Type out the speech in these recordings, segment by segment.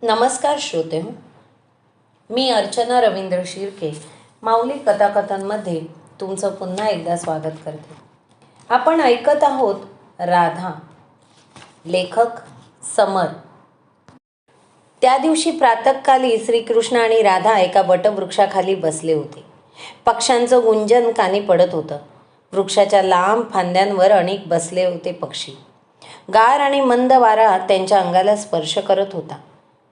नमस्कार श्रोते हो, मी अर्चना रवींद्र शिर्के माऊली कथाकथनमध्ये तुमचं पुन्हा एकदा स्वागत करते. आपण ऐकत आहोत राधा. लेखक समर. त्या दिवशी प्रातःकाली श्रीकृष्ण आणि राधा एका वटवृक्षाखाली बसले होते. पक्ष्यांचं गुंजन कानी पडत होतं. वृक्षाच्या लांब फांद्यांवर अनेक बसले होते पक्षी. गार आणि मंद वारा त्यांच्या अंगाला स्पर्श करत होता.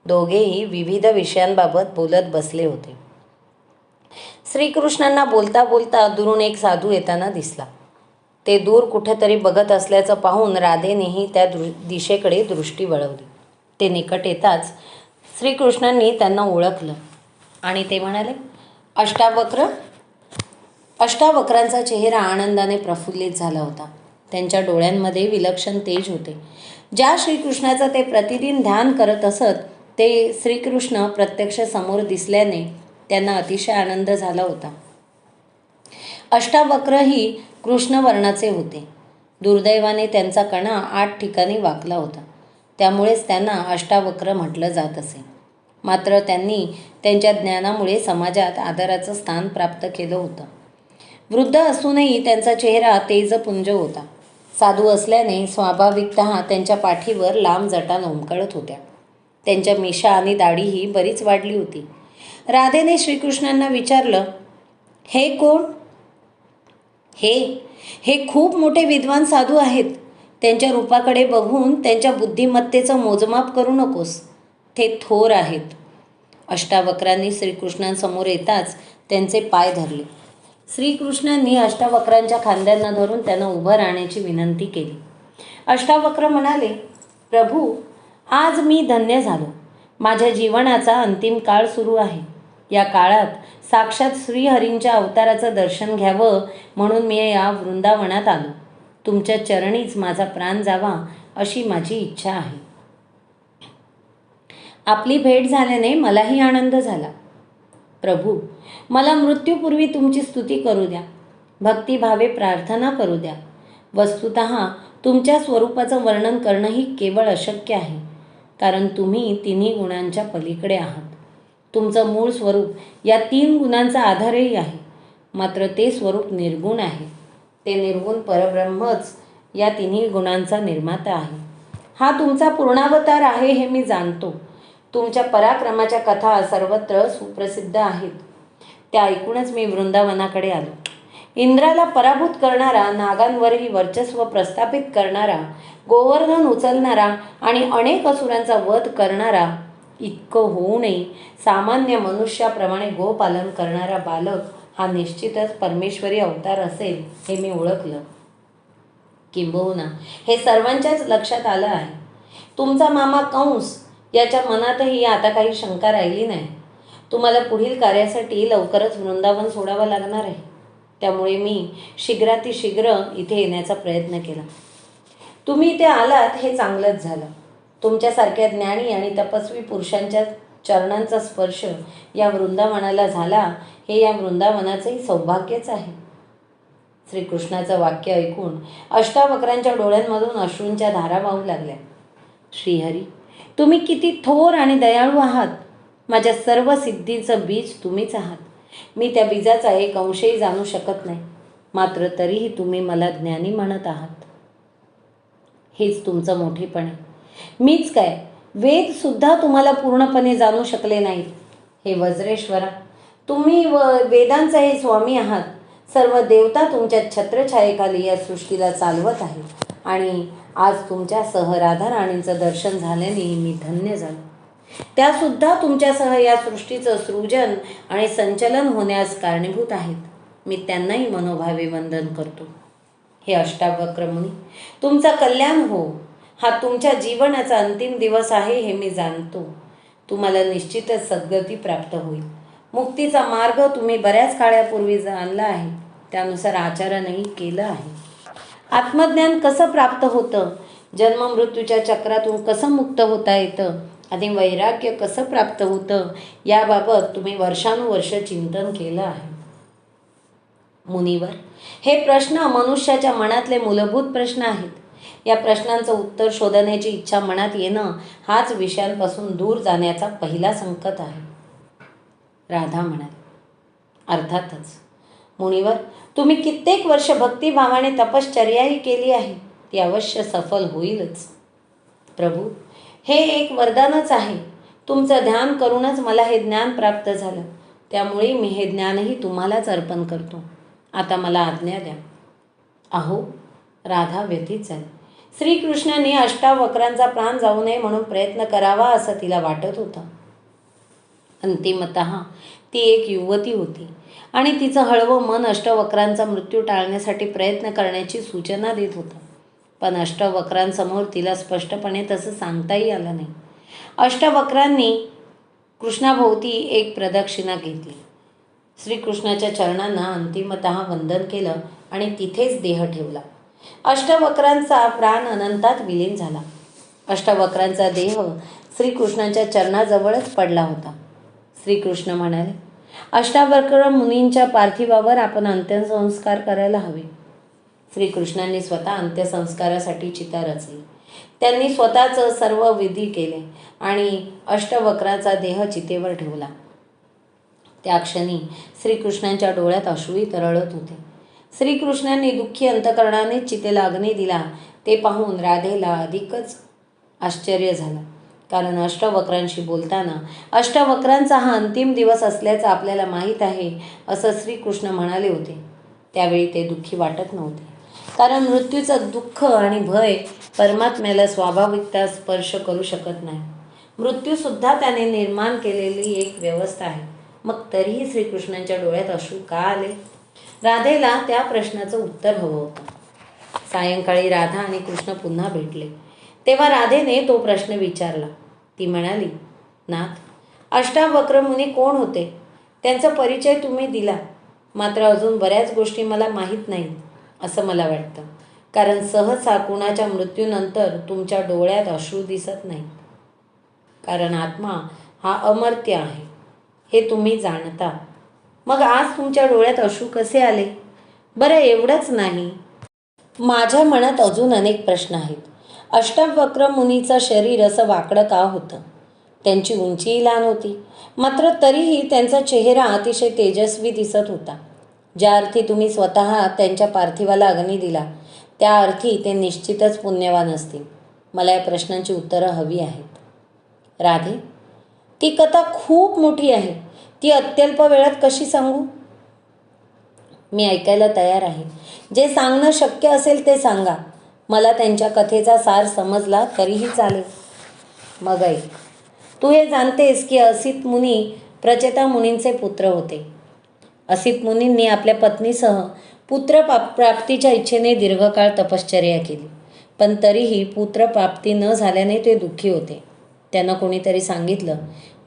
दोघेही विविध विषयांबाबत बोलत बसले होते. श्रीकृष्णांना बोलता बोलता दुरून एक साधू येताना दिसला. ते दूर कुठेतरी बघत असल्याचं पाहून राधेनेही त्या दिशेकडे दृष्टी वळवली. ते निकट येताच श्रीकृष्णांनी त्यांना ओळखलं आणि ते म्हणाले, अष्टावक्र. अष्टावक्रांचा चेहरा आनंदाने प्रफुल्लित झाला होता. त्यांच्या डोळ्यांमध्ये विलक्षण तेज होते. ज्या श्रीकृष्णाचं ते प्रतिदिन ध्यान करत असत ते श्रीकृष्ण प्रत्यक्ष समोर दिसल्याने त्यांना अतिशय आनंद झाला होता. अष्टावक्रही कृष्णवर्णाचे होते. दुर्दैवाने त्यांचा कणा 8 ठिकाणी वाकला होता. त्यामुळेच त्यांना अष्टावक्र म्हटलं जात असे. मात्र त्यांनी त्यांच्या ज्ञानामुळे समाजात आदराचं स्थान प्राप्त केलं होतं. वृद्ध असूनही त्यांचा चेहरा तेजपुंज होता. साधू असल्याने स्वाभाविकतः त्यांच्या पाठीवर लांब जटा लोंबकळत होत्या. त्यांच्या मिशा आणि दाढीही बरीच वाढली होती. राधेने श्रीकृष्णांना विचारलं, हे कोण? हे खूप मोठे विद्वान साधू आहेत. त्यांच्या रूपाकडे बघून त्यांच्या बुद्धिमत्तेचं मोजमाप करू नकोस. ते थोर आहेत. अष्टावक्रांनी श्रीकृष्णांसमोर येताच त्यांचे पाय धरले. श्रीकृष्णांनी अष्टावक्रांच्या खांद्यांना धरून त्यांना उभं राहण्याची विनंती केली. अष्टावक्र म्हणाले, प्रभू, आज मी धन्य झालो. माझ्या जीवनाचा अंतिम काळ सुरू आहे. या काळात साक्षात श्रीहरींच्या अवताराचं दर्शन घ्यावं म्हणून मी या वृंदावनात आलो. तुमच्या चरणीच माझा प्राण जावा अशी माझी इच्छा आहे. आपली भेट झाल्याने मलाही आनंद झाला. प्रभू, मला मृत्यूपूर्वी तुमची स्तुती करू द्या. भक्तिभावे प्रार्थना करू द्या. वस्तुतः तुमच्या स्वरूपाचं वर्णन करणंही केवळ अशक्य आहे, कारण तुम्ही तिन्ही गुणांच्या पलीकडे आहात. तुमचं मूळ स्वरूप या 3 गुणांचा आधारही आहे. मात्र ते स्वरूप निर्गुण आहे. ते निर्गुण परब्रह्मच या तिन्ही गुणांचा निर्माता आहे. हा तुमचा पूर्णावतार आहे हे मी जाणतो. तुमच्या पराक्रमाच्या कथा सर्वत्र सुप्रसिद्ध आहेत. त्या ऐकूनच मी वृंदावनाकडे आलो. इंद्राला पराभूत करणारा, नागांवरही वर्चस्व प्रस्थापित करणारा, गोवर्धन उचलणारा आणि अनेक असुरांचा वध करणारा, इतकं होऊनही सामान्य मनुष्याप्रमाणे गोपालन करणारा बालक हा निश्चितच परमेश्वरी अवतार असेल हे मी ओळखलं. किंबहुना हे सर्वांच्याच लक्षात आलं आहे. तुमचा मामा कंस याच्या मनातही आता काही शंका राहिली नाही. तुम्हाला पुढील कार्यासाठी लवकरच वृंदावन सोडावं लागणार आहे. त्यामुळे मी शीघ्रातिशीघ्र इथे येण्याचा प्रयत्न केला. तुम्ही इथे आलात हे चांगलंच झालं. तुमच्यासारख्या ज्ञानी आणि तपस्वी पुरुषांच्या चरणांचा स्पर्श या वृंदावनाला झाला हे या वृंदावनाचंही सौभाग्यच आहे. श्रीकृष्णाचं वाक्य ऐकून अष्टावक्रांच्या डोळ्यांमधून अश्रूंच्या धारा वाहू लागल्या. श्रीहरी, तुम्ही किती थोर आणि दयाळू आहात. माझ्या सर्व सिद्धींचं बीज तुम्हीच आहात. मी त्या बीजाचा एक अंशही जाणू शकत नाही. मात्र तरीही तुम्ही मला ज्ञानी म्हणत आहात. हेच तुमचं मोठेपण आहे. मीच काय, वेद सुद्धा तुम्हाला पूर्णपणे जाणू शकले नाहीत. हे वज्रेश्वरा, तुम्ही वेदांचा हे स्वामी आहात. सर्व देवता तुमच्या छत्रछायेखाली या सृष्टीला चालवत आहेत. आणि आज तुमच्यासह राधा राणींचं दर्शन झाल्याने मी धन्य झालो. त्यासुद्धा तुमच्यासह या सृष्टीचं सृजन आणि संचलन होण्यास कारणीभूत आहेत. मी त्यांनाही मनोभावे वंदन करतो. हे अष्टावक्र मुनी, तुमचं कल्याण हो. हा तुमच्या जीवनाचा अंतिम दिवस आहे हे मी जाणतो. तुम्हाला निश्चितच सद्गती प्राप्त होईल. मुक्तीचा मार्ग तुम्ही बऱ्याच काळापूर्वी जाणला आहे. त्यानुसार आचरणही केलं आहे. आत्मज्ञान कसं प्राप्त होतं, जन्ममृत्यूच्या चक्रातून कसं मुक्त होता येतं आणि वैराग्य कसं प्राप्त होतं याबाबत तुम्ही वर्षानुवर्ष चिंतन केलं आहे. मुनिवर, हे प्रश्न मनुष्याच्या मनातले मूलभूत प्रश्न आहेत. या प्रश्नांचं उत्तर शोधण्याची इच्छा मनात येणं हाच विषयांपासून दूर जाण्याचा पहिला संकेत आहे. राधा म्हणाली, अर्थातच मुनिवर, तुम्ही कित्येक वर्ष भक्तिभावाने तपश्चर्याही केली आहे, ती अवश्य सफल होईलच. प्रभू, हे एक वरदानच आहे. तुमचं ध्यान करूनच मला हे ज्ञान प्राप्त झालं, त्यामुळे मी हे ज्ञानही तुम्हालाच अर्पण करतो. आता मला आज्ञा द्या. अहो, राधा व्यथित झाली. श्रीकृष्णाने अष्टावक्रांचा प्राण जाऊ नये म्हणून प्रयत्न करावा असं तिला वाटत होतं. अंतिमतः ती एक युवती होती आणि तिचं हळवं मन अष्टवक्रांचा मृत्यू टाळण्यासाठी प्रयत्न करण्याची सूचना देत होतं. पण अष्टवक्रांसमोर तिला स्पष्टपणे तसं सांगताही आलं नाही. अष्टवक्रांनी कृष्णाभोवती एक प्रदक्षिणा घेतली, श्रीकृष्णाच्या चरणांना अंतिमतः वंदन केलं आणि तिथेच देह ठेवला. अष्टवक्रांचा प्राण अनंतात विलीन झाला. अष्टवक्रांचा देह श्रीकृष्णाच्या चरणाजवळच पडला होता. श्रीकृष्ण म्हणाले, अष्टावक्र मुनींच्या पार्थिवावर आपण अंत्यसंस्कार करायला हवे. श्रीकृष्णांनी स्वतः अंत्यसंस्कारासाठी चिता रचली. त्यांनी स्वतःचं सर्व विधी केले आणि अष्टवक्राचा देह चितेवर ठेवला. त्या क्षणी श्रीकृष्णांच्या डोळ्यात अश्रूही तरळत होते. श्रीकृष्णांनी दुःखी अंतकरणाने चितेला अग्नी दिला ते पाहून राधेला अधिकच आश्चर्य झालं. कारण अष्टवक्रांशी बोलताना अष्टवक्रांचा हा अंतिम दिवस असल्याचं आपल्याला माहीत आहे असं श्रीकृष्ण म्हणाले होते. त्यावेळी ते दुःखी वाटत नव्हते, कारण मृत्यूचं दुःख आणि भय परमात्म्याला स्वाभाविकता स्पर्श करू शकत नाही. मृत्यूसुद्धा त्याने निर्माण केलेली एक व्यवस्था आहे. मग तरीही श्रीकृष्णांच्या डोळ्यात अश्रू का आले? राधेला त्या प्रश्नाचं उत्तर हवं होतं. सायंकाळी राधा आणि कृष्ण पुन्हा भेटले. तेव्हा राधेने तो प्रश्न विचारला. ती म्हणाली, नाथ, अष्टावक्र मुनी कोण होते? त्यांचा परिचय तुम्ही दिला, मात्र अजून बऱ्याच गोष्टी मला माहीत नाहीत असं मला वाटतं. कारण सहसा कुणाच्या मृत्यूनंतर तुमच्या डोळ्यात अश्रू दिसत नाही. कारण आत्मा हा अमर्त्य आहे हे तुम्ही जाणता. मग आज तुमच्या डोळ्यात अश्रू कसे आले? बरं, एवढंच नाही, माझ्या मनात अजून अनेक प्रश्न आहेत. अष्टावक्र मुनीचं शरीर असं वाकडं का होतं? त्यांची उंचीही लहान होती, मात्र तरीही त्यांचा चेहरा अतिशय तेजस्वी दिसत होता. ज्या अर्थी तुम्ही स्वतः त्यांच्या पार्थिवाला अग्नी दिला, त्या अर्थी ते निश्चितच पुण्यवान असतील. मला या प्रश्नांची उत्तरं हवी आहेत. राधे, ती कथा खूप मोठी आहे. ती अत्यल्प वेळात कशी सांगू? मी ऐकायला तयार आहे. जे सांगणं शक्य असेल ते सांगा. मला त्यांच्या कथेचा सार समजला तरीही चालेल. मग ऐक. तू हे जाणतेस की असित मुनी प्रचेता मुनींचे पुत्र होते. असित मुनींनी आपल्या पत्नीसह पुत्र प्राप्तीच्या इच्छेने दीर्घकाळ तपश्चर्या केली, पण तरीही पुत्रप्राप्ती न झाल्याने ते दुःखी होते. त्यांना कोणीतरी सांगितलं,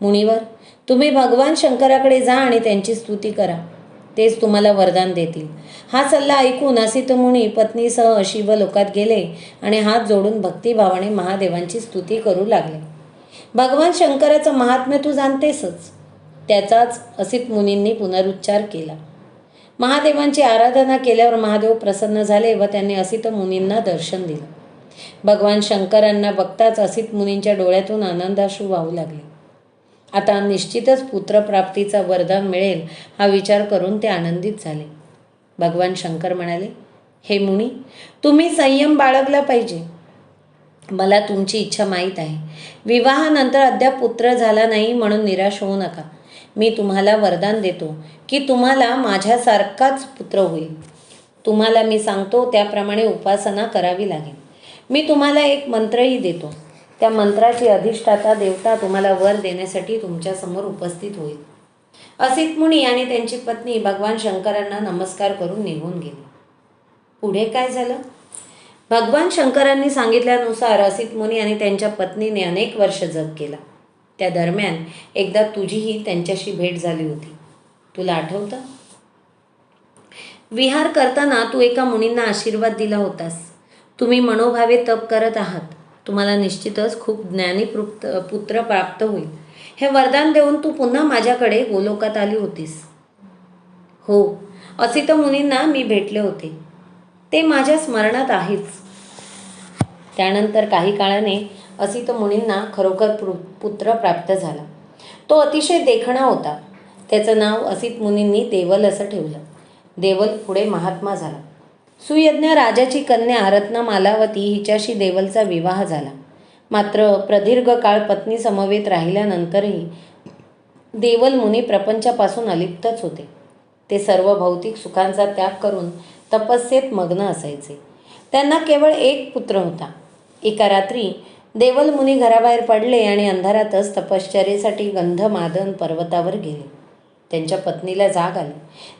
मुनिवर, तुम्ही भगवान शंकराकडे जा आणि त्यांची स्तुती करा, तेच तुम्हाला वरदान देतील. हा सल्ला ऐकून असित मुनी पत्नीसह शिवलोकात गेले आणि हात जोडून भक्तिभावाने महादेवांची स्तुती करू लागले. भगवान शंकराचं महात्म्य तू जाणतेसच. त्याचाच असित मुनींनी पुनरुच्चार केला. महादेवांची आराधना केल्यावर महादेव प्रसन्न झाले व त्यांनी असित मुनींना दर्शन दिलं. भगवान शंकरांना बघताच असित मुनींच्या डोळ्यातून आनंदाश्रू वाहू लागले. आता निश्चितच पुत्रप्राप्तीचा वरदान मिळेल हा विचार करून ते आनंदित झाले. भगवान शंकर म्हणाले, हे मुनी, तुम्ही संयम बाळगला पाहिजे. मला तुमची इच्छा माहीत आहे. विवाहानंतर अद्याप पुत्र झाला नाही म्हणून निराश होऊ नका. मी तुम्हाला वरदान देतो की तुम्हाला माझ्यासारखाच पुत्र होईल. तुम्हाला मी सांगतो त्याप्रमाणे उपासना करावी लागेल. मी तुम्हाला एक मंत्रही देतो. त्या मंत्राची अधिष्ठाता देवता तुम्हाला वर देण्यासाठी तुमच्यासमोर उपस्थित होईल. असित मुनी आणि त्यांची पत्नी भगवान शंकरांना नमस्कार करून निघून गेले. पुढे काय झालं? भगवान शंकरांनी सांगितल्यानुसार असित मुनी आणि त्यांच्या पत्नीने अनेक वर्ष जप केला. त्या दरम्यान एकदा तुझीही त्यांच्याशी भेट झाली होती. तुला आठवतं? विहार करताना तू एका मुनींना आशीर्वाद दिला होतास. तुम्ही मनोभावे तप करत आहात. तुम्हाला निश्चितच खूप ज्ञानी पुत्र प्राप्त होईल हे वरदान देऊन तू पुन्हा माझ्याकडे गोलोकात आली होतीस. हो, असित मुनींना मी भेटले होते. ते माझ्या स्मरणात आहेच. त्यानंतर काही काळाने असित मुनींना खरोखर पुत्र प्राप्त झाला. तो अतिशय देखणा होता. त्याचं नाव असित मुनींनी देवल असं ठेवलं. देवल पुढे महात्मा झाला. सुयज्ञ राजाची कन्या रत्नमालावती हिच्याशी देवलचा विवाह झाला. मात्र प्रदीर्घ काळ पत्नी समवेत राहिल्यानंतरही देवल मुनी प्रपंचापासून अलिप्तच होते. ते सर्व भौतिक सुखांचा त्याग करून तपस्येत मग्न असायचे. त्यांना केवळ एक पुत्र होता. एका रात्री देवल मुनी घराबाहेर पडले आणि अंधारातच तपश्चर्येसाठी गंधमादन पर्वतावर गेले. त्यांच्या पत्नीला जाग आली.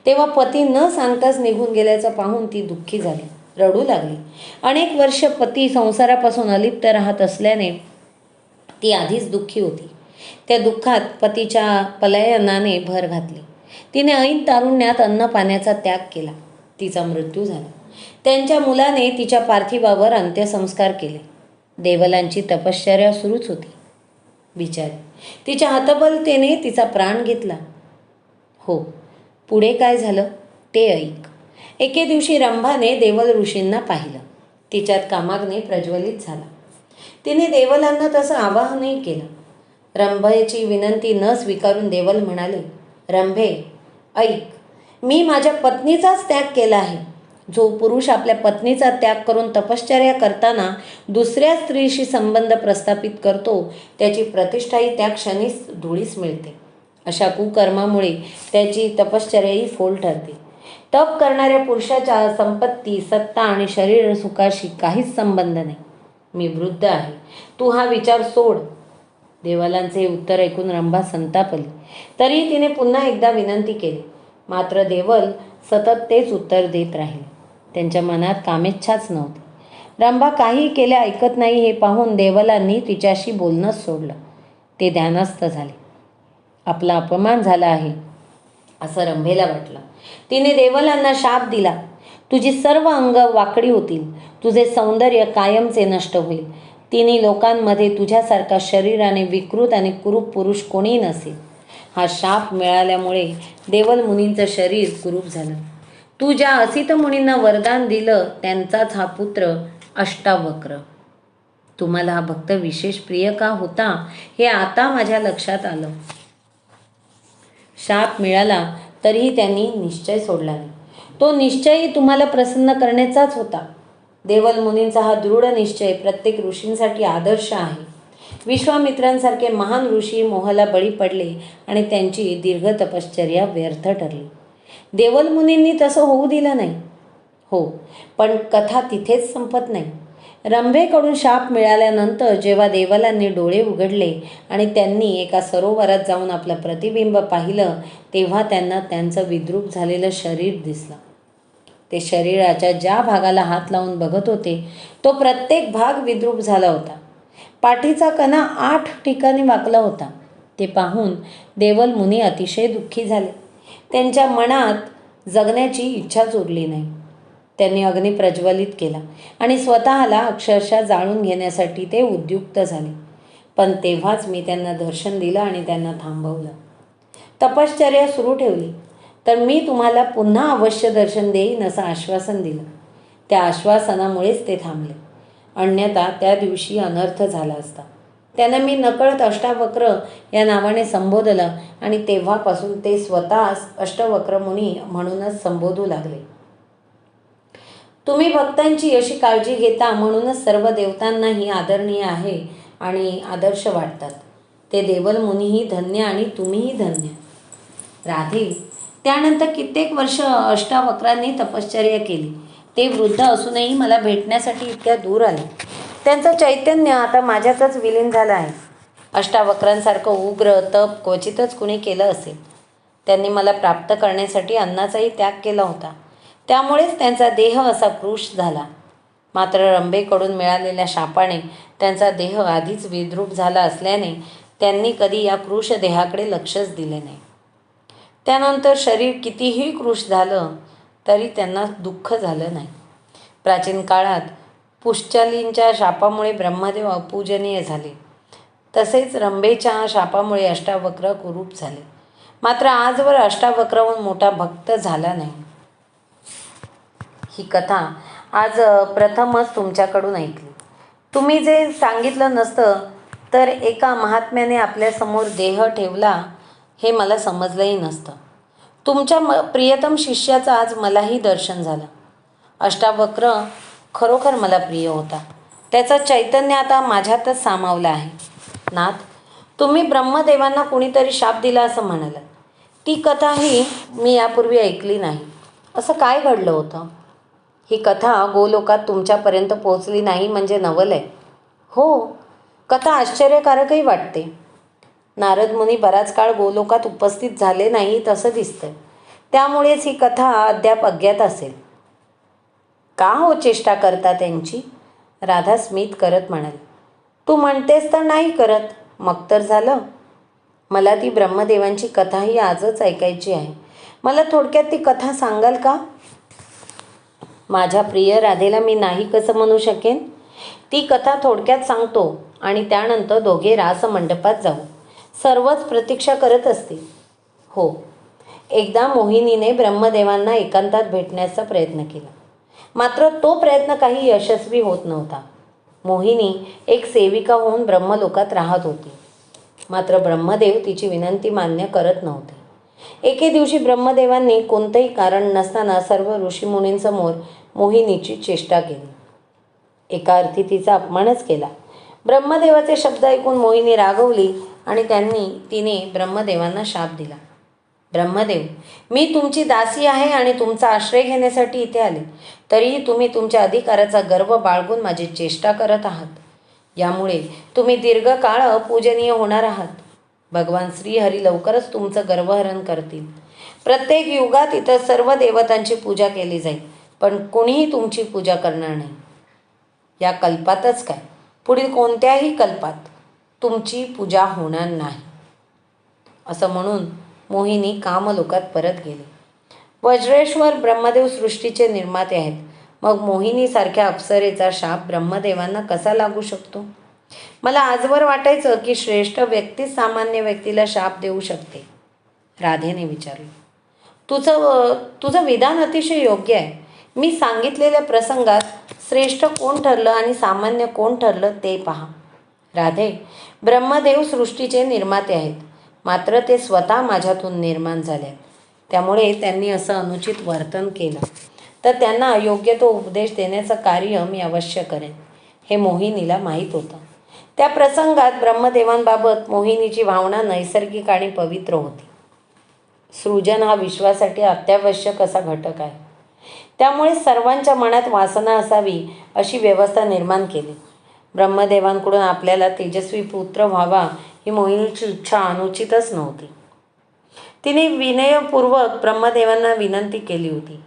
तेव्हा पती न सांगताच निघून गेल्याचं पाहून ती दुःखी झाली, रडू लागली. अनेक वर्ष पती संसारापासून अलिप्त राहत असल्याने ती आधीच दुःखी होती. त्या दुःखात पतीच्या पलायनाने भर घातली. तिने ऐन तारुण्यात अन्न पाण्याचा त्याग केला. तिचा मृत्यू झाला. त्यांच्या मुलाने तिच्या पार्थिवावर अंत्यसंस्कार केले. देवलांची तपश्चर्या सुरूच होती. बिचारी, तिच्या हतबलतेने तिचा प्राण घेतला. हो, पुढे काय झालं ते ऐक. एके दिवशी रंभाने देवल ऋषींना पाहिलं. तिच्यात कामाग्नी प्रज्वलित झाला. तिने देवलांना तसं आवाहनही केलं. रंभेची विनंती न स्वीकारून देवल म्हणाले, रंभे ऐक, मी माझ्या पत्नीचाच त्याग केला आहे. जो पुरुष आपल्या पत्नीचा त्याग करून तपश्चर्या करताना दुसऱ्या स्त्रीशी संबंध प्रस्थापित करतो त्याची प्रतिष्ठाही त्या क्षणीच धुळीस मिळते. अशा कुकर्मामुळे त्याची तपश्चर्याही फोल ठरते. तप करणाऱ्या पुरुषाच्या संपत्ती, सत्ता आणि शरीर सुखाशी काहीच संबंध नाही. मी वृद्ध आहे, तू हा विचार सोड. देवलांचे उत्तर ऐकून रंभा संतापली. तरी तिने पुन्हा एकदा विनंती केली. मात्र देवल सतत तेच उत्तर देत राहिले. त्यांच्या मनात कामेच्छाच नव्हती. रंभा काही केले ऐकत नाही हे पाहून देवलांनी तिच्याशी बोलणंच सोडलं. ते ध्यानस्थ झाले. आपला अपमान झाला आहे असं रंभेला वाटलं. तिने देवलांना शाप दिला, तुझी सर्व अंग वाकडी होतील, तुझे सौंदर्य कायमचे नष्ट होईल. तिन्ही लोकांमध्ये तुझ्यासारखा शरीराने विकृत आणि कुरूप पुरुष कोणी नसेल. हा शाप मिळाल्यामुळे देवल मुनींचं शरीर कुरूप झालं. तू ज्या असित मुनींना वरदान दिलं त्यांचाच हा पुत्र अष्टावक्र. तुम्हाला हा भक्त विशेष प्रिय का होता हे आता माझ्या लक्षात आलं. शाप मिळाला तरीही त्यांनी निश्चय सोडला नाही. तो निश्चयही तुम्हाला प्रसन्न करण्याचाच होता. देवल मुनींचा हा दृढ निश्चय प्रत्येक ऋषींसाठी आदर्श आहे. विश्वामित्रांसारखे महान ऋषी मोहाला बळी पडले आणि त्यांची दीर्घ तपश्चर्या व्यर्थ ठरली. देवल मुनींनी तसं होऊ दिलं नाही. हो, पण कथा तिथेच संपत नाही. रंभेकडून शाप मिळाल्यानंतर जेव्हा देवलांनी डोळे उघडले आणि त्यांनी एका सरोवरात जाऊन आपलं प्रतिबिंब पाहिलं तेव्हा त्यांना त्यांचं विद्रूप झालेलं शरीर दिसलं. ते शरीराच्या ज्या भागाला हात लावून बघत होते तो प्रत्येक भाग विद्रूप झाला होता. पाठीचा कणा 8 ठिकाणी वाकला होता. ते पाहून देवल मुनी अतिशय दुःखी झाले. त्यांच्या मनात जगण्याची इच्छाच उरली नाही. त्यांनी अग्नी प्रज्वलित केला आणि स्वतःला अक्षरशः जाळून घेण्यासाठी ते उद्युक्त झाले. पण तेव्हाच मी त्यांना दर्शन दिलं आणि त्यांना थांबवलं. तपश्चर्या सुरू ठेवली तर मी तुम्हाला पुन्हा अवश्य दर्शन देईन असं आश्वासन दिलं. त्या आश्वासनामुळेच ते थांबले. अन्यथा त्या दिवशी अनर्थ झाला असता. त्यांना मी नकळत अष्टावक्र या नावाने संबोधलं आणि तेव्हापासून ते स्वतः अष्टवक्र मुनी म्हणूनच संबोधू लागले. तुम्ही भक्तांची अशी काळजी घेता म्हणूनच सर्व देवतांनाही आदरणीय आहे आणि आदर्श वाटतात. ते देवल मुनीही धन्य आणि तुम्हीही धन्य. राधे, त्यानंतर कित्येक वर्ष अष्टावक्रांनी तपश्चर्या केली. ते वृद्ध असूनही मला भेटण्यासाठी इतक्या दूर आले. त्यांचं चैतन्य आता माझ्यातच विलीन झालं आहे. अष्टावक्रांसारखं उग्र तप क्वचितच कुणी केलं असेल. त्यांनी मला प्राप्त करण्यासाठी अन्नाचाही त्याग केला होता. त्यामुळेच त्यांचा देह असा कृश झाला. मात्र रंभेकडून मिळालेल्या शापाने त्यांचा देह आधीच विद्रूप झाला असल्याने त्यांनी कधी या कृश देहाकडे लक्षच दिले नाही. त्यानंतर शरीर कितीही कृश झालं तरी त्यांना दुःख झालं नाही. प्राचीन काळात पुष्चालींच्या शापामुळे ब्रह्मदेव अपूजनीय झाले. तसेच रंभेच्या शापामुळे अष्टावक्र कुरूप झाले. मात्र आजवर अष्टावक्रहून मोठा भक्त झाला नाही. ही कथा आज प्रथमच तुमच्याकडून ऐकली. तुम्ही जे सांगितलं नसतं तर एका महात्म्याने आपल्यासमोर देह ठेवला हे मला समजलंही नसतं. तुमच्या प्रियतम शिष्याचं आज मलाही दर्शन झालं. अष्टावक्र खरोखर मला प्रिय होता. त्याचं चैतन्य आता माझ्यातच सामावलं आहे. नाथ, तुम्ही ब्रह्मदेवांना कुणीतरी शाप दिला असं म्हणालात. ती कथाही मी यापूर्वी ऐकली नाही. असं काय घडलं होतं? ही कथा गोलोकात तुमच्यापर्यंत पोहोचली नाही म्हणजे नवल आहे. हो, कथा आश्चर्यकारकही वाटते. नारद मुनी बराच काळ गोलोकात उपस्थित झाले नाहीत असं दिसतंय. त्यामुळेच ही कथा अद्याप अज्ञात असेल. का हो चेष्टा करता त्यांची? राधा स्मित करत म्हणाली. तू म्हणतेस तर नाही करत, मग तर झालं. मला ती ब्रह्मदेवांची कथाही आजच ऐकायची आहे. मला थोडक्यात ती कथा सांगाल का? माझ्या प्रिय राधेला मी नाही कसं म्हणू शकेन? ती कथा थोडक्यात सांगतो आणि त्यानंतर दोघे रासमंडपात जाऊ. सर्वच प्रतीक्षा करत असतील. हो, एकदा मोहिनीने ब्रह्मदेवांना एकांतात भेटण्याचा प्रयत्न केला. मात्र तो प्रयत्न काही यशस्वी होत नव्हता. मोहिनी एक सेविका होऊन ब्रह्मलोकात राहत होती. मात्र ब्रह्मदेव तिची विनंती मान्य करत नव्हते. एके दिवशी ब्रह्मदेवांनी कोणतंही कारण नसताना सर्व ऋषीमुनींसमोर मोहिनीची चेष्टा केली. एका अर्थी तिचा अपमानच केला. ब्रह्मदेवाचे शब्द ऐकून मोहिनी रागवली आणि तिने ब्रह्मदेवांना शाप दिला. ब्रह्मदेव, मी तुमची दासी आहे आणि तुमचा आश्रय घेण्यासाठी इथे आले. तरीही तुम्ही तुमच्या अधिकाराचा गर्व बाळगून माझी चेष्टा करत आहात. यामुळे तुम्ही दीर्घकाळ अपूजनीय होणार आहात. भगवान श्रीहरी लवकरच तुमचं गर्वहरण करतील. प्रत्येक युगात इतर सर्व देवतांची पूजा केली जाईल, पण कोणीही तुमची पूजा करणार नाही. या कल्पातच काय, पुढील कोणत्याही कल्पात तुमची पूजा होणार नाही. असं म्हणून मोहिनी कामलोकात परत गेली. वज्रेश्वर ब्रह्मदेव सृष्टीचे निर्माते आहेत. मग मोहिनीसारख्या अप्सरेचा शाप ब्रह्मदेवांना कसा लागू शकतो? मला आजवर वाटायचं की श्रेष्ठ व्यक्तीच सामान्य व्यक्तीला शाप देऊ शकते. राधेने विचारलं. तुझं विधान अतिशय योग्य आहे. मी सांगितलेल्या प्रसंगात श्रेष्ठ कोण ठरलं आणि सामान्य कोण ठरलं ते पहा. राधे, ब्रह्मदेव सृष्टीचे निर्माते आहेत. मात्र ते स्वतः माझ्यातून निर्माण झाले. त्यामुळे त्यांनी असं अनुचित वर्तन केलं तर त्यांना योग्य तो उपदेश देण्याचं कार्य मी अवश्य करेन. हे मोहिनीला माहीत होतं. त्या प्रसंगात ब्रह्मदेवांबाबत मोहिनीची भावना नैसर्गिक आणि पवित्र होती. सृजन हा विश्वासाठी अत्यावश्यक असा घटक आहे. त्यामुळे सर्वांच्या मनात वासना असावी अशी व्यवस्था निर्माण केली. ब्रह्मदेवांकडून आपल्याला तेजस्वी पुत्र व्हावा ही मोहिनीची इच्छा अनुचितच नव्हती. तिने विनयपूर्वक ब्रह्मदेवांना विनंती केली होती.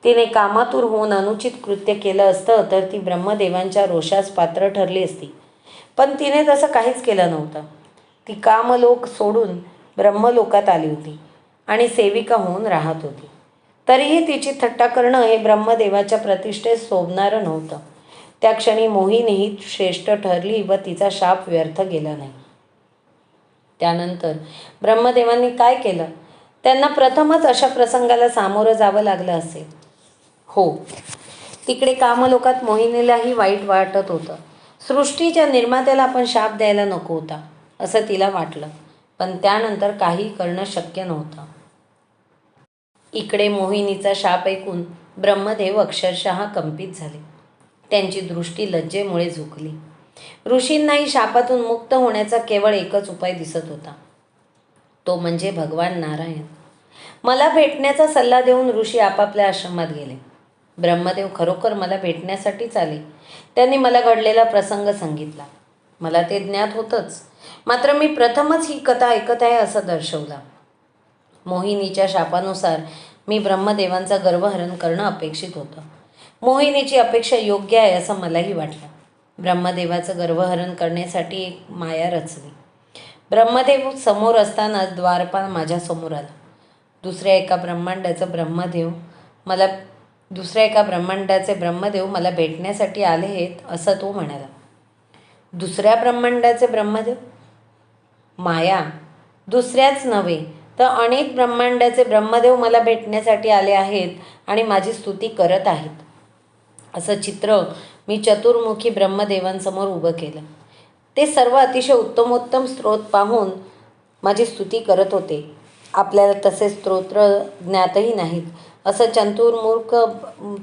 तिने कामातूर होऊन अनुचित कृत्य केलं असतं तर ती ब्रह्मदेवांच्या रोषास पात्र ठरली असती. पण तिने तसं काहीच केलं नव्हतं. ती कामलोक सोडून ब्रह्मलोकात आली होती आणि सेविका होऊन राहत होती. तरीही तिची थट्टा करणं हे ब्रह्मदेवाच्या प्रतिष्ठेत शोभणारं नव्हतं. त्या क्षणी मोहिनी ही श्रेष्ठ ठरली व तिचा शाप व्यर्थ गेला नाही. त्यानंतर ब्रह्मदेवांनी काय केलं? त्यांना प्रथमच अशा प्रसंगाला सामोरं जावं लागलं असेल. हो, तिकडे कामलोकात मोहिनीलाही वाईट वाटत होतं. सृष्टीच्या निर्मात्याला आपण शाप द्यायला नको होता असं तिला वाटलं. पण त्यानंतर काही करणं शक्य नव्हतं. इकडे मोहिनीचा शाप ऐकून ब्रह्मदेव अक्षरशः कंपित झाले. त्यांची दृष्टी लज्जेमुळे झुकली. ऋषींनाही शापातून मुक्त होण्याचा केवळ एकच उपाय दिसत होता. तो म्हणजे भगवान नारायण. मला भेटण्याचा सल्ला देऊन ऋषी आपापल्या आश्रमात गेले. ब्रह्मदेव खरोखर मला भेटण्यासाठीच आले. त्यांनी मला घडलेला प्रसंग सांगितला. मला ते ज्ञात होतंच, मात्र मी प्रथमच ही कथा ऐकत आहे असं दर्शवलं. मोहिनीच्या शापानुसार मी ब्रह्मदेवांचा गर्वहरण करणं अपेक्षित होतं. मोहिनीची अपेक्षा योग्य आहे असं मलाही वाटलं. ब्रह्मदेवाचं गर्वहरण करण्यासाठी एक माया रचली. ब्रह्मदेव समोर असतानाच द्वारपाल माझ्यासमोर आला. दुसऱ्या एका ब्रह्मांडाचे ब्रह्मदेव मला भेटण्यासाठी आले आहेत असं तो म्हणाला. दुसऱ्या ब्रह्मांडाचे ब्रह्मदेव? माया, दुसऱ्याच नव्हे तर अनेक ब्रह्मांडाचे ब्रह्मदेव मला भेटण्यासाठी आले आहेत आणि माझी स्तुती करत आहेत असं चित्र मी चतुर्मुखी ब्रह्मदेवांसमोर उभं केलं. ते सर्व अतिशय उत्तमोत्तम स्तोत्र पाहून माझी स्तुती करत होते. आपल्याला तसे स्तोत्र ज्ञातही नाहीत असं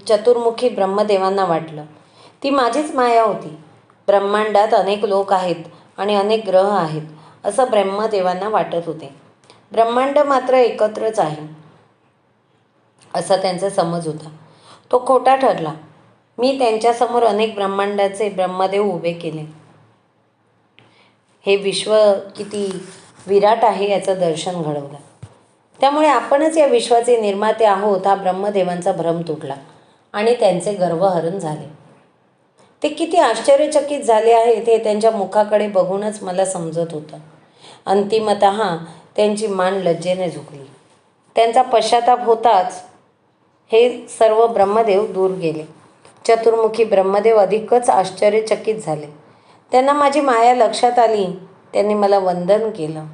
चतुर्मुखी ब्रह्मदेवांना वाटलं. ती माझीच माया होती. ब्रह्मांडात अनेक लोक आहेत आणि अनेक ग्रह आहेत असं ब्रह्मदेवांना वाटत होते. ब्रह्मांड मात्र एकत्रच आहे असा त्यांचा समज होता. तो खोटा ठरला. मी त्यांच्यासमोर अनेक ब्रह्मांडाचे ब्रह्मदेव उभे केले. हे विश्व किती विराट आहे याचं दर्शन घडवलं. त्यामुळे आपणच या विश्वाचे निर्माते आहोत हा ब्रह्मदेवांचा भ्रम तुटला आणि त्यांचे गर्वहरण झाले. ते किती आश्चर्यचकित झाले आहेत हे त्यांच्या मुखाकडे बघूनच मला समजत होतं. अंतिमतः त्यांची मान लज्जेने झुकली. त्यांचा पश्चाताप होताच हे सर्व ब्रह्मदेव दूर गेले. चतुर्मुखी ब्रह्मदेव अधिकच आश्चर्यचकित झाले. त्यांना माझी माया लक्षात आली. त्यांनी मला वंदन केलं.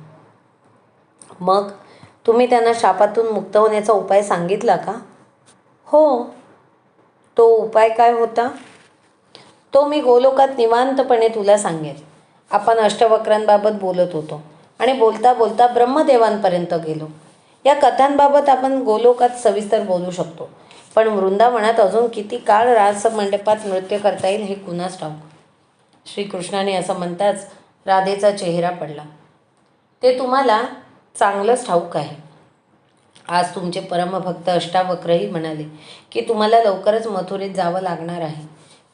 मग तुम्ही त्यांना शापातून मुक्त होण्याचा उपाय सांगितला का? हो. तो उपाय काय होता? तो मी गोलोकात निवांतपणे तुला सांगेन. आपण अष्टवक्रांबाबत बोलत होतो आणि बोलता बोलता ब्रह्मदेवांपर्यंत गेलो. या कथांबाबत आपण गोलोकात सविस्तर बोलू शकतो, पण वृंदावनात अजून किती काळ रासमंडपात नृत्य करता येईल हे कुणास ठाऊक. श्रीकृष्णाने असं म्हणताच राधेचा चेहरा पडला. ते तुम्हाला चांगलंच ठाऊक आहे. आज तुमचे परमभक्त अष्टावक्रही म्हणाले की तुम्हाला लवकरच मथुरेत जावं लागणार आहे.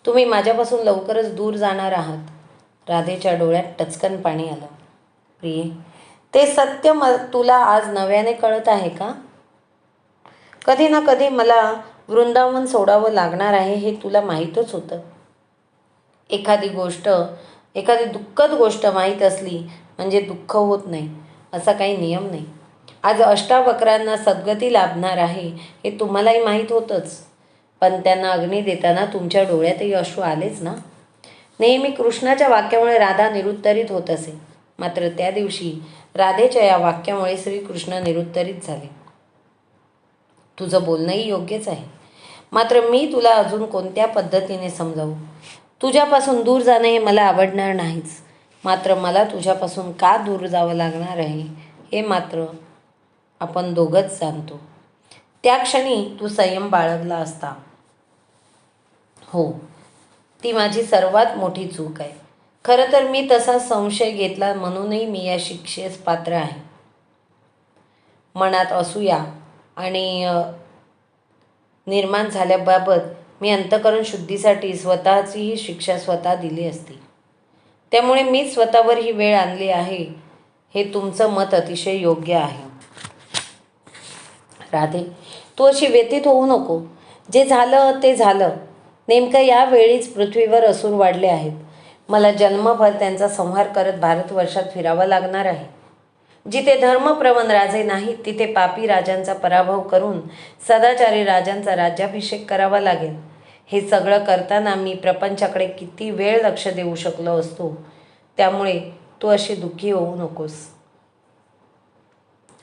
तुम्ही माझ्यापासून लवकरच दूर जाणार आहात. राधेच्या डोळ्यात टचकन पाणी आलं. प्रिये, ते सत्य तुला आज नव्याने कळत आहे का? कधी ना कधी मला वृंदावन सोडावं लागणार आहे हे तुला माहीतच होतं. एखादी दुःखद गोष्ट माहीत असली म्हणजे दुःख होत नाही असा काही नियम नाही. आज अष्टावक्रांना सद्गती लाभणार आहे हे तुम्हालाही माहीत होतंच, पण त्यांना अग्नी देताना तुमच्या डोळ्यातही अश्रू आलेच ना. नेहमी कृष्णाच्या वाक्यामुळे राधा निरुत्तरित होत असे, मात्र त्या दिवशी राधेच्या या वाक्यामुळे श्रीकृष्ण निरुत्तरित झाले. तुझं बोलणंही योग्यच आहे, मात्र मी तुला अजून कोणत्या पद्धतीने समजावू? तुझ्यापासून दूर जाणं हे मला आवडणार नाहीच, मात्र मला तुझ्यापासून का दूर जावं लागणार आहे हे मात्र आपण दोघंच जाणतो. त्या क्षणी तू संयम बाळगला असता. हो, ती माझी सर्वात मोठी चूक आहे. खरं तर मी तसा संशय घेतला म्हणूनही मी या शिक्षेस पात्र आहे. मनात असूया आणि निर्माण झाल्याबाबत मी अंतःकरण शुद्धीसाठी स्वतःचीही शिक्षा स्वतः दिली असती. त्यामुळे मीच स्वतःवर ही वेळ आणली आहे. हे तुमचं मत अतिशय योग्य आहे. राधे, तू अशी व्यथित होऊ नको. जे झालं ते झालं. नेमकं यावेळीच पृथ्वीवर असुर वाढले आहेत. मला जन्मभर त्यांचा संहार करत भारतवर्षात फिरावं लागणार आहे. जिथे धर्मप्रवण राजे नाहीत तिथे पापी राजांचा पराभव करून सदाचारी राजांचा राज्याभिषेक करावा लागेल. हे सगळं करताना मी प्रपंचाकडे किती वेळ लक्ष देऊ शकलो असतो. त्यामुळे तू अशी दुःखी होऊ नकोस.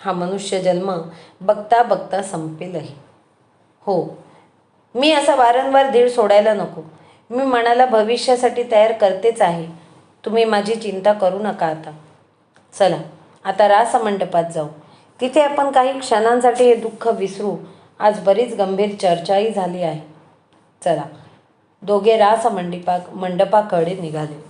हा मनुष्य जन्म बघता बघता संपेलही. हो, मी असा वारंवार धीर सोडायला नको. मी मनाला भविष्यासाठी तयार करतेच आहे. तुम्ही माझी चिंता करू नका आता. चला आता रासमंडपात जाऊ. तिथे आपण काही क्षणांसाठी हे दुःख विसरू. आज बरीच गंभीर चर्चाही झाली आहे. चला. दोघे मंडपाकडे निघाले.